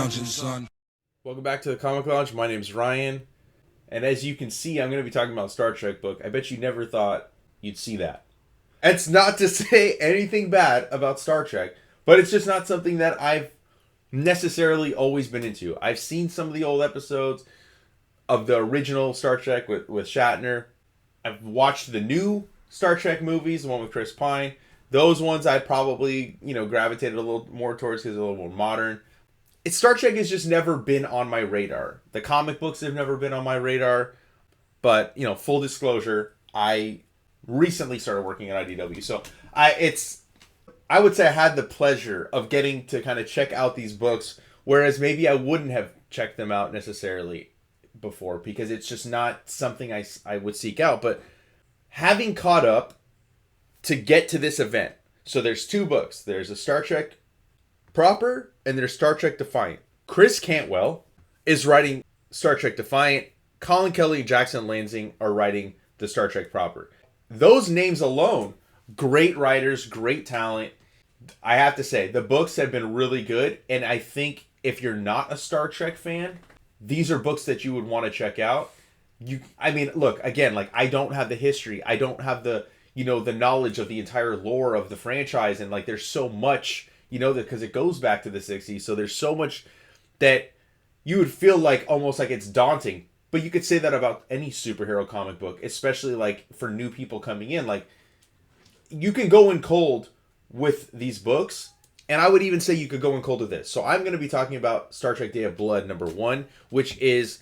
lounging, son. Welcome back to the Comic Lounge. My name's Ryan, and as you can see, I'm going to be talking about a Star Trek book. I bet you never thought you'd see that. It's not to say anything bad about Star Trek, but it's just not something that I've necessarily always been into. I've seen some of the old episodes of the original Star Trek with Shatner. I've watched the new Star Trek movies, the one with Chris Pine. Those ones I probably, gravitated a little more towards because they're a little more modern. Star Trek has just never been on my radar. The comic books have never been on my radar. But, full disclosure, I recently started working at IDW. So I would say I had the pleasure of getting to kind of check out these books, whereas maybe I wouldn't have checked them out necessarily before because it's just not something I would seek out. But having caught up to get to this event, so there's two books. There's a Star Trek proper and there's Star Trek Defiant. Chris Cantwell is writing Star Trek Defiant. Collin Kelly and Jackson Lanzing are writing the Star Trek proper. Those names alone, great writers, great talent. I have to say, the books have been really good, and I think if you're not a Star Trek fan, these are books that you would want to check out. Look, again, I don't have the history. I don't have the knowledge of the entire lore of the franchise, and there's so much, because it goes back to the 60s, so there's so much that you would feel almost like it's daunting. But you could say that about any superhero comic book, especially for new people coming in. You can go in cold with these books, and I would even say you could go in cold with this. So I'm going to be talking about Star Trek Day of Blood #1, which is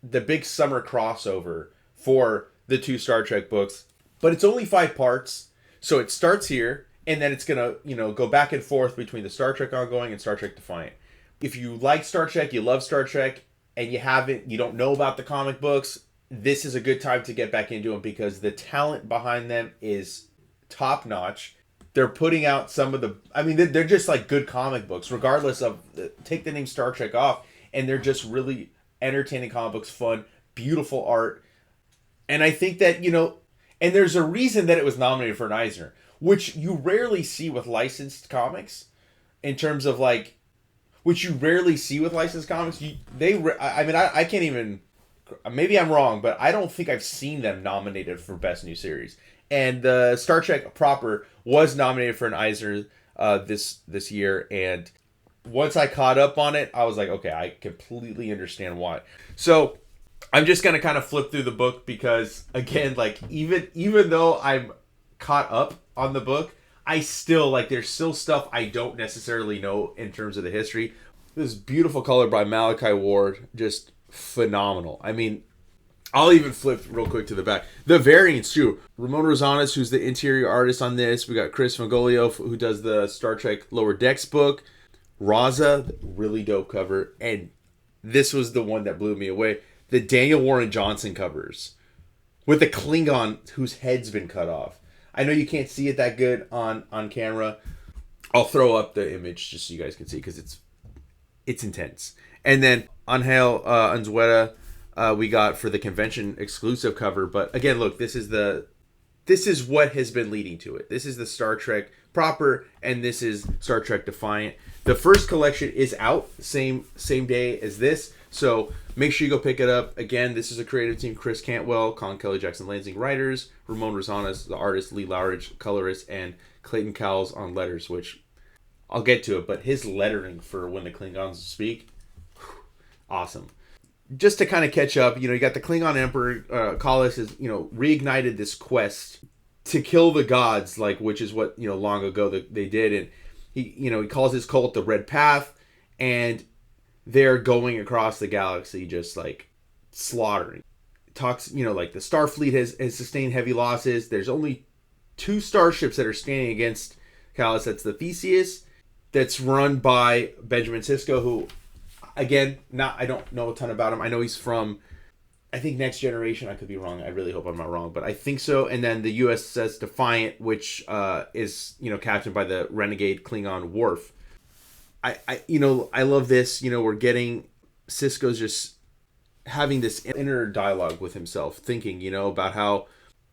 the big summer crossover for the two Star Trek books. But it's only 5 parts, so it starts here, and then it's going to, go back and forth between the Star Trek Ongoing and Star Trek Defiant. If you like Star Trek, you love Star Trek, and you don't know about the comic books, this is a good time to get back into them because the talent behind them is top-notch. They're putting out some of they're just good comic books, regardless of, take the name Star Trek off, and they're just really entertaining comic books, fun, beautiful art. And I think that, and there's a reason that it was nominated for an Eisner, which you rarely see with licensed comics, in terms of which you rarely see with licensed comics. I can't even, maybe I'm wrong, but I don't think I've seen them nominated for Best New Series. And the Star Trek proper was nominated for an Eisner this year, and once I caught up on it, I was like, okay, I completely understand why. So I'm just gonna kind of flip through the book because, again, even though I'm caught up on the book, I still there's still stuff I don't necessarily know in terms of the history. This beautiful color by Malachi Ward, just phenomenal. I'll even flip real quick to the back. The variants too. Ramon Rosanas, who's the interior artist on this. We got Chris Magolio, who does the Star Trek Lower Decks book. Raza, really dope cover. And this was the one that blew me away. The Daniel Warren Johnson covers with the Klingon whose head's been cut off. I know you can't see it that good on camera. I'll throw up the image just so you guys can see because it's intense. And then Angel Unzueta, we got for the convention exclusive cover. But again, look, this is what has been leading to it. This is the Star Trek proper, and this is Star Trek Defiant. The first collection is out same day as this, so make sure you go pick it up. Again, this is a creative team: Chris Cantwell, Collin Kelly, Jackson Lansing, writers, Ramon Rosanas, the artist, Lee Lowridge, colorist, and Clayton Cowles on letters, which I'll get to it, but his lettering for when the Klingons speak, awesome. Just to kind of catch up, you got the Klingon Emperor, Callis has, reignited this quest to kill the gods, which is what, long ago they did. And he calls his cult the Red Path, and they're going across the galaxy just slaughtering. Talks, the Starfleet has sustained heavy losses. There's only 2 starships that are standing against Callis. That's the Theseus, that's run by Benjamin Sisko, who, again, I don't know a ton about him. I know he's from, I think, Next Generation. I could be wrong. I really hope I'm not wrong, but I think so. And then the USS Defiant, which is, captained by the renegade Klingon Worf. I love this. We're getting Sisko's just having this inner dialogue with himself, thinking, about how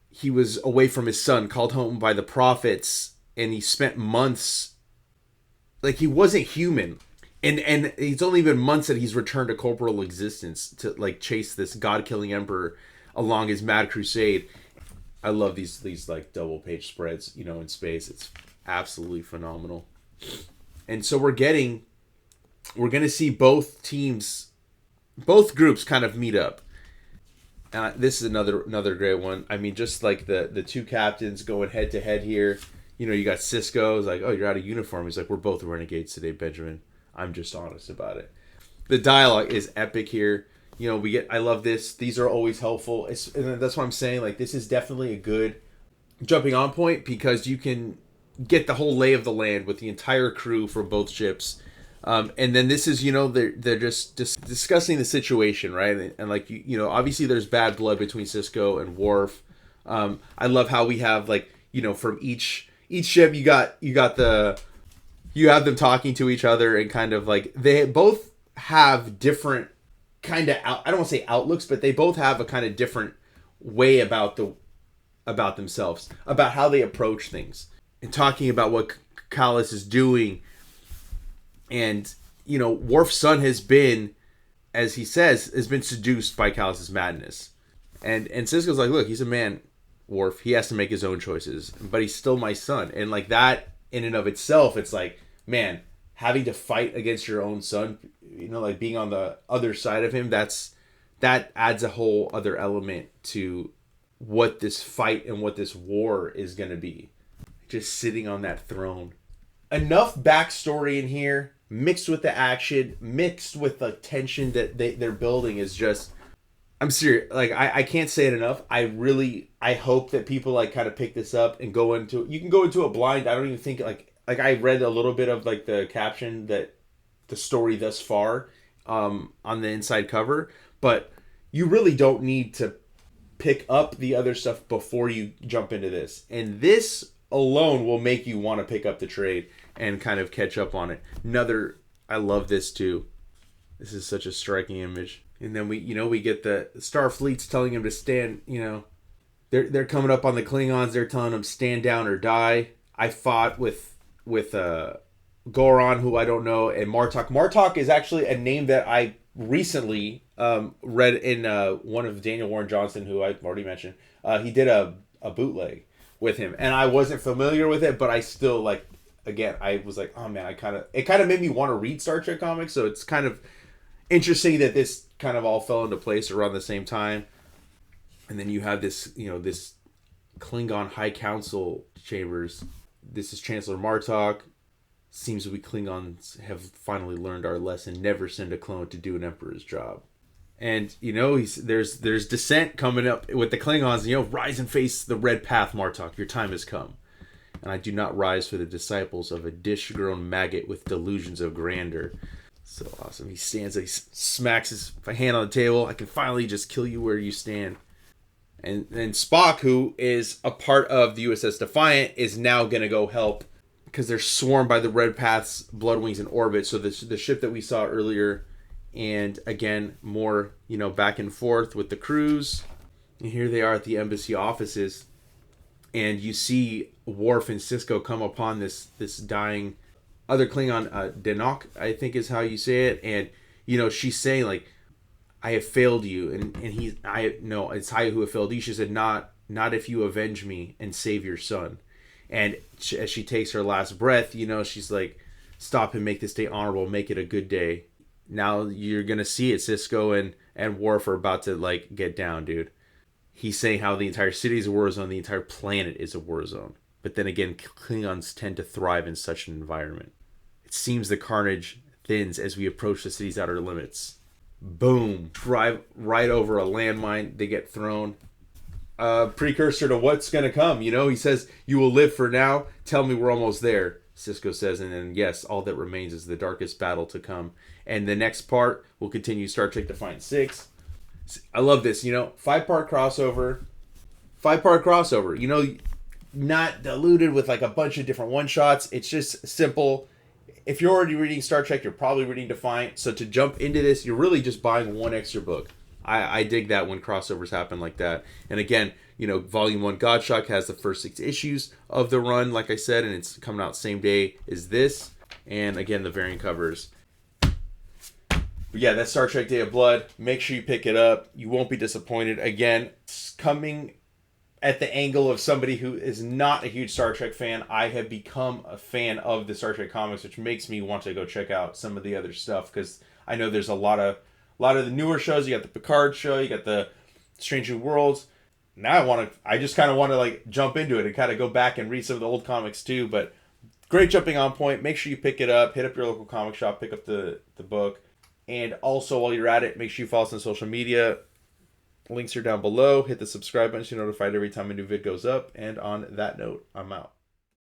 he was away from his son, called home by the prophets, and he spent months, he wasn't human. And it's only been months that he's returned to corporal existence to like chase this god-killing emperor along his mad crusade. I love these like double page spreads, in space. It's absolutely phenomenal. And so we're going to see both groups kind of meet up. This is another great one. I mean, just like the two captains going head to head here. You got Sisko's like, oh, you're out of uniform. He's like, we're both renegades today, Benjamin. I'm just honest about it. The dialogue is epic here. I love this. These are always helpful. And that's what I'm saying. Like, this is definitely a good jumping on point because you can get the whole lay of the land with the entire crew from both ships. And then this is, they're just discussing the situation, right? And like, obviously there's bad blood between Sisko and Worf. I love how we have like, from each ship, you have them talking to each other and kind of like, they both have different kind of, I don't want to say outlooks, but they both have a kind of different way about themselves, about how they approach things and talking about what Kallus is doing. And, Worf's son has been, as he says, has been seduced by Kallus's madness. And Sisko's like, look, he's a man, Worf. He has to make his own choices, but he's still my son. And like that in and of itself, it's like, man, having to fight against your own son, like being on the other side of him, that adds a whole other element to what this fight and what this war is going to be. Just sitting on that throne. Enough backstory in here, mixed with the action, mixed with the tension that they're building is just, I'm serious. Like, I can't say it enough. I hope that people like kind of pick this up and you can go into it blind. I don't even think like I read a little bit of like the caption that the story thus far on the inside cover, but you really don't need to pick up the other stuff before you jump into this. And this alone will make you want to pick up the trade and kind of catch up on it. I love this too. This is such a striking image. And then we get the Starfleet's telling him to stand, they're coming up on the Klingons. They're telling him stand down or die. I fought with Goron, who I don't know, and Martok. Martok is actually a name that I recently read in one of Daniel Warren Johnson, who I've already mentioned. He did a bootleg with him, and I wasn't familiar with it, but I still like. Again, I was like, oh man, it kind of made me want to read Star Trek comics. So it's kind of interesting that this kind of all fell into place around the same time. And then you have this, this Klingon High Council chambers. This is Chancellor Martok. Seems we Klingons have finally learned our lesson. Never send a clone to do an emperor's job. And, there's dissent coming up with the Klingons. Rise and face the red path, Martok. Your time has come. And I do not rise for the disciples of a dish-grown maggot with delusions of grandeur. So awesome. He stands, he smacks his hand on the table. I can finally just kill you where you stand. And then Spock, who is a part of the USS Defiant, is now going to go help because they're swarmed by the Red Path's Bloodwings in orbit. So the ship that we saw earlier, and again, more, back and forth with the crews. And here they are at the embassy offices. And you see Worf and Sisko come upon this dying other Klingon, Denok, I think is how you say it. And, she's saying, like, I have failed you. And it's I who have failed you. She said, not if you avenge me and save your son. And as she takes her last breath, she's like, stop and make this day honorable. Make it a good day. Now you're going to see it. Sisko and Worf are about to, like, get down, dude. He's saying how the entire city is a war zone, the entire planet is a war zone. But then again, Klingons tend to thrive in such an environment. It seems the carnage thins as we approach the city's outer limits. Boom. Drive right over a landmine. They get thrown. Precursor to what's going to come. He says, you will live for now. Tell me we're almost there. Sisko says, and then, yes, all that remains is the darkest battle to come. And the next part will continue Star Trek Defiant 6. I love this, 5-part crossover. Not diluted with like a bunch of different one-shots. It's just simple. If you're already reading Star Trek, you're probably reading Defiant. So to jump into this, you're really just buying one extra book. I dig that when crossovers happen like that. And again, Volume 1 Godshock has the first 6 issues of the run, like I said, and it's coming out same day as this. And again, the variant covers. But yeah, that's Star Trek Day of Blood. Make sure you pick it up. You won't be disappointed. Again, it's coming at the angle of somebody who is not a huge Star Trek fan. I have become a fan of the Star Trek comics, which makes me want to go check out some of the other stuff, because I know there's a lot of the newer shows. You got the Picard show, you got the Strange New Worlds. Now I just kind of want to like jump into it and kind of go back and read some of the old comics too. But great jumping on point. Make sure you pick it up. Hit up your local comic shop. Pick up the book. And also, while you're at it, make sure you follow us on social media. Links are down below. Hit the subscribe button so you're notified every time a new vid goes up. And on that note, I'm out.